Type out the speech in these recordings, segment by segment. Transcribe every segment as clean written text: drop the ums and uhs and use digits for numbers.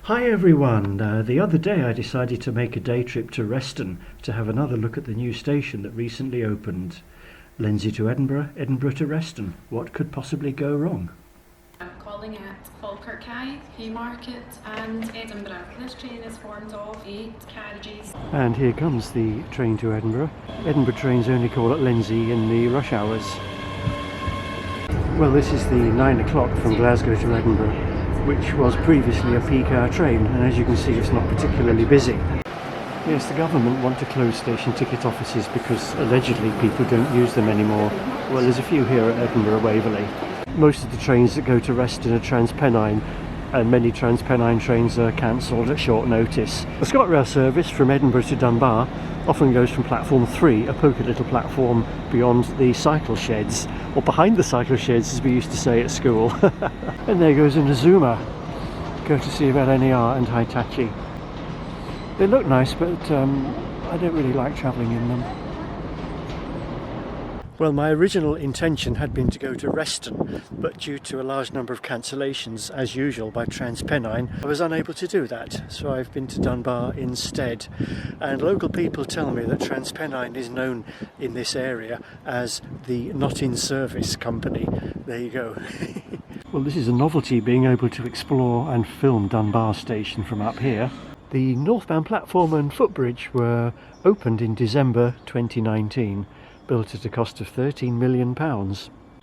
Hi everyone! The other day I decided to make a day trip to Reston to have another look at the new station that recently opened. Lindsay to Edinburgh, Edinburgh to Reston. What could possibly go wrong? I'm calling at Falkirk, Haymarket and Edinburgh. This train is formed of 8 carriages. And here comes the train to Edinburgh. Edinburgh trains only call at Lindsay in the rush hours. Well, this is the 9 o'clock from Glasgow to Edinburgh, which was previously a peak hour train, and as you can see it's not particularly busy. Yes, the government want to close station ticket offices because allegedly people don't use them anymore. Well, there's a few here at Edinburgh Waverley. Most of the trains that go to Reston are Trans-Pennine, and many Trans-Pennine trains are cancelled at short notice. The ScotRail service from Edinburgh to Dunbar often goes from platform 3, a poky little platform beyond the cycle sheds, or behind the cycle sheds as we used to say at school. And there goes Inazuma, courtesy of LNER and Hitachi. They look nice, but I don't really like travelling in them. Well, my original intention had been to go to Reston, but due to a large number of cancellations, as usual by Trans-Pennine, I was unable to do that, so I've been to Dunbar instead. And local people tell me that Trans-Pennine is known in this area as the not-in-service company. There you go. Well, this is a novelty, being able to explore and film Dunbar station from up here. The northbound platform and footbridge were opened in December 2019. Built at a cost of £13 million.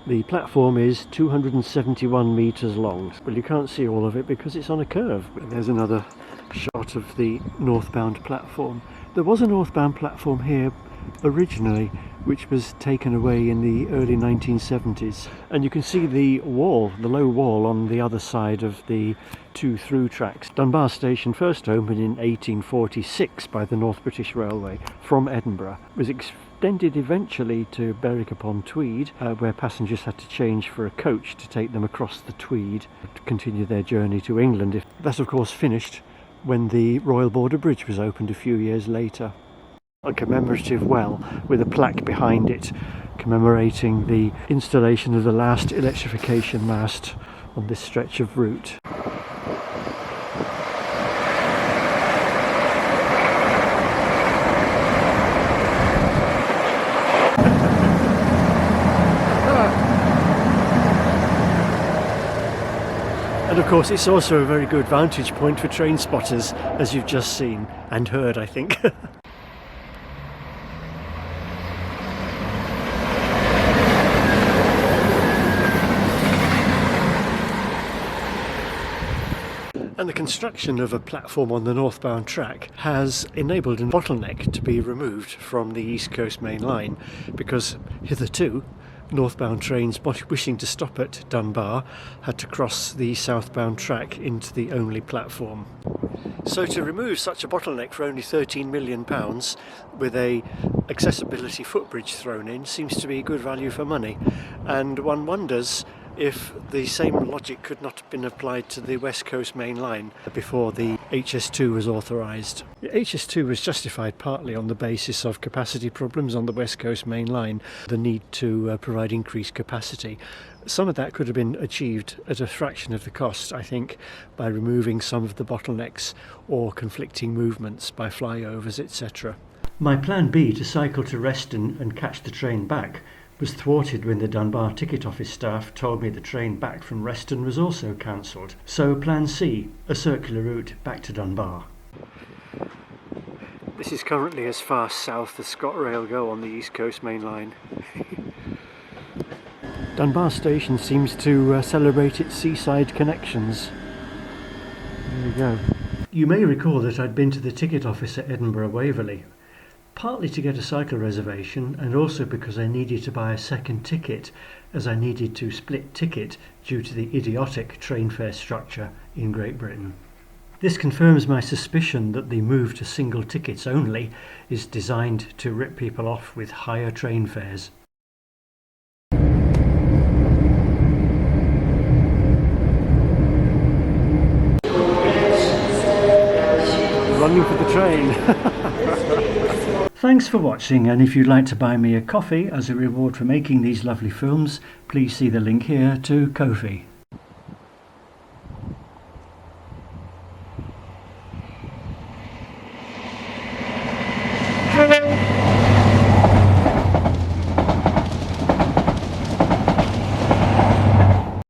The platform is 271 metres long. Well, you can't see all of it because it's on a curve. There's another shot of the northbound platform. There was a northbound platform here originally, which was taken away in the early 1970s. And you can see the wall, the low wall on the other side of the two through tracks. Dunbar station first opened in 1846 by the North British Railway from Edinburgh. It was extended eventually to Berwick-upon-Tweed, where passengers had to change for a coach to take them across the Tweed to continue their journey to England. That's of course finished when the Royal Border Bridge was opened a few years later. A commemorative well with a plaque behind it commemorating the installation of the last electrification mast on this stretch of route. And of course it's also a very good vantage point for train spotters, as you've just seen and heard, I think. And the construction of a platform on the northbound track has enabled a bottleneck to be removed from the East Coast Main Line, because hitherto northbound trains wishing to stop at Dunbar had to cross the southbound track into the only platform. So to remove such a bottleneck for only £13 million with a accessibility footbridge thrown in seems to be good value for money, and one wonders if the same logic could not have been applied to the West Coast Main Line before the HS2 was authorised. The HS2 was justified partly on the basis of capacity problems on the West Coast Main Line, the need to provide increased capacity. Some of that could have been achieved at a fraction of the cost, I think, by removing some of the bottlenecks or conflicting movements by flyovers, etc. My plan B, to cycle to Reston and catch the train back, was thwarted when the Dunbar ticket office staff told me the train back from Reston was also cancelled. So plan C, a circular route back to Dunbar. This is currently as far south as ScotRail go on the East Coast Main Line. Dunbar station seems to celebrate its seaside connections. There we go. You may recall that I'd been to the ticket office at Edinburgh Waverley, partly to get a cycle reservation and also because I needed to buy a second ticket, as I needed to split ticket due to the idiotic train fare structure in Great Britain. This confirms my suspicion that the move to single tickets only is designed to rip people off with higher train fares. Running for the train. Thanks for watching, and if you'd like to buy me a coffee as a reward for making these lovely films, please see the link here to Ko-fi.